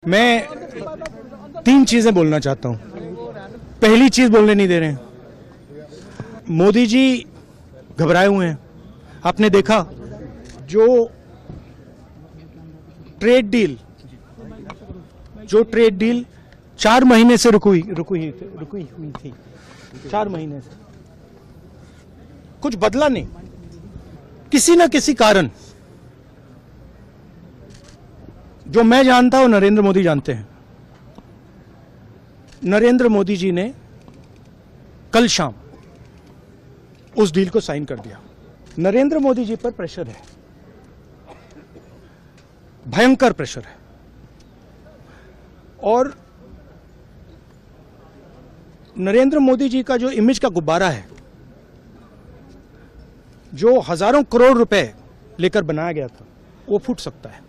मैं तीन चीजें बोलना चाहता हूं। पहली चीज बोलने नहीं दे रहे हैं। मोदी जी घबराए हुए हैं। आपने देखा जो ट्रेड डील 4 महीने से रुकी हुई थी 4 महीने से कुछ बदला नहीं। किसी न किसी कारण, जो मैं जानता हूं नरेंद्र मोदी जानते हैं। नरेंद्र मोदी जी ने कल शाम उस डील को साइन कर दिया। नरेंद्र मोदी जी पर प्रेशर है, भयंकर प्रेशर है। और नरेंद्र मोदी जी का जो इमेज का गुब्बारा है, जो हजारों करोड़ रुपए लेकर बनाया गया था, वो फूट सकता है।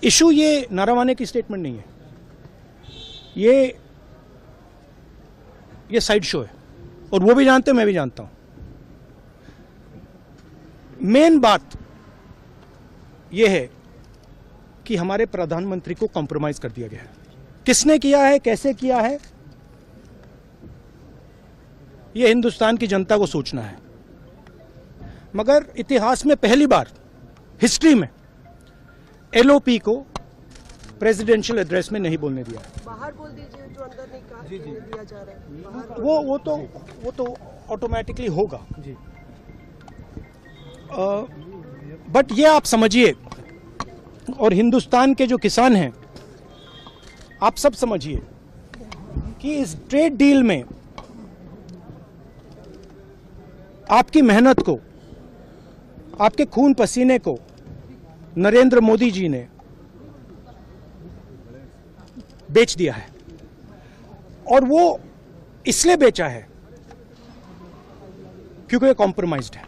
इशू ये नारावाने की स्टेटमेंट नहीं है, ये साइड शो है। और वो भी जानते हैं, मैं भी जानता हूं। मेन बात यह है कि हमारे प्रधानमंत्री को कॉम्प्रोमाइज कर दिया गया है। किसने किया है, कैसे किया है, यह हिंदुस्तान की जनता को सोचना है। मगर इतिहास में पहली बार हिस्ट्री में एलओपी को प्रेसिडेंशियल एड्रेस में नहीं बोलने दिया। बाहर बोल दीजिए, जो अंदर नहीं कहा दिया जा रहा है। बाहर वो तो ऑटोमेटिकली होगा जी। बट ये आप समझिए, और हिंदुस्तान के जो किसान हैं, आप सब समझिए कि इस ट्रेड डील में आपकी मेहनत को, आपके खून पसीने को नरेंद्र मोदी जी ने बेच दिया है। और वो इसलिए बेचा है क्योंकि ये कॉम्प्रोमाइज्ड है।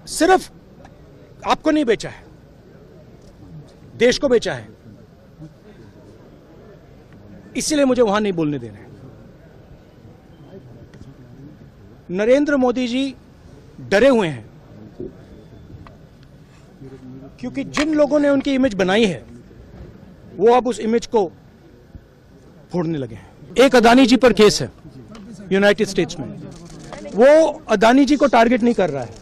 सिर्फ आपको नहीं बेचा है, देश को बेचा है। इसलिए मुझे वहां नहीं बोलने दे रहे हैं। नरेंद्र मोदी जी डरे हुए हैं क्योंकि जिन लोगों ने उनकी इमेज बनाई है, वो अब उस इमेज को फोड़ने लगे हैं। एक अदानी जी पर केस है यूनाइटेड स्टेट्स में। वो अदानी जी को टारगेट नहीं कर रहा है,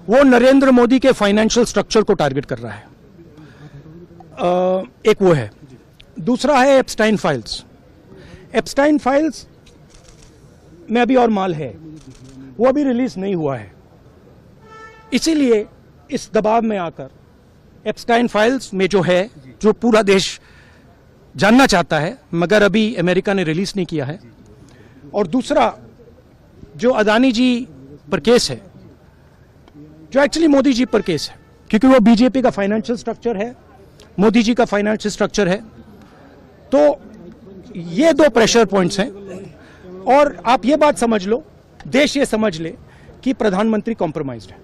वो नरेंद्र मोदी के फाइनेंशियल स्ट्रक्चर को टारगेट कर रहा है। एक वो है। दूसरा है एप्स्टाइन फाइल्स। एप्स्टाइन फाइल्स में अभी और माल है, वो अभी रिलीज नहीं हुआ है। इसीलिए इस दबाव में आकर एप्स्टाइन फाइल्स में जो है, जो पूरा देश जानना चाहता है, मगर अभी अमेरिका ने रिलीज नहीं किया है। और दूसरा जो अदानी जी पर केस है, जो एक्चुअली मोदी जी पर केस है, क्योंकि वो बीजेपी का फाइनेंशियल स्ट्रक्चर है, मोदी जी का फाइनेंशियल स्ट्रक्चर है। तो ये 2 प्रेशर पॉइंट्स हैं। और आप ये बात समझ लो, देश ये समझ ले कि प्रधानमंत्री कॉम्प्रोमाइज्ड है।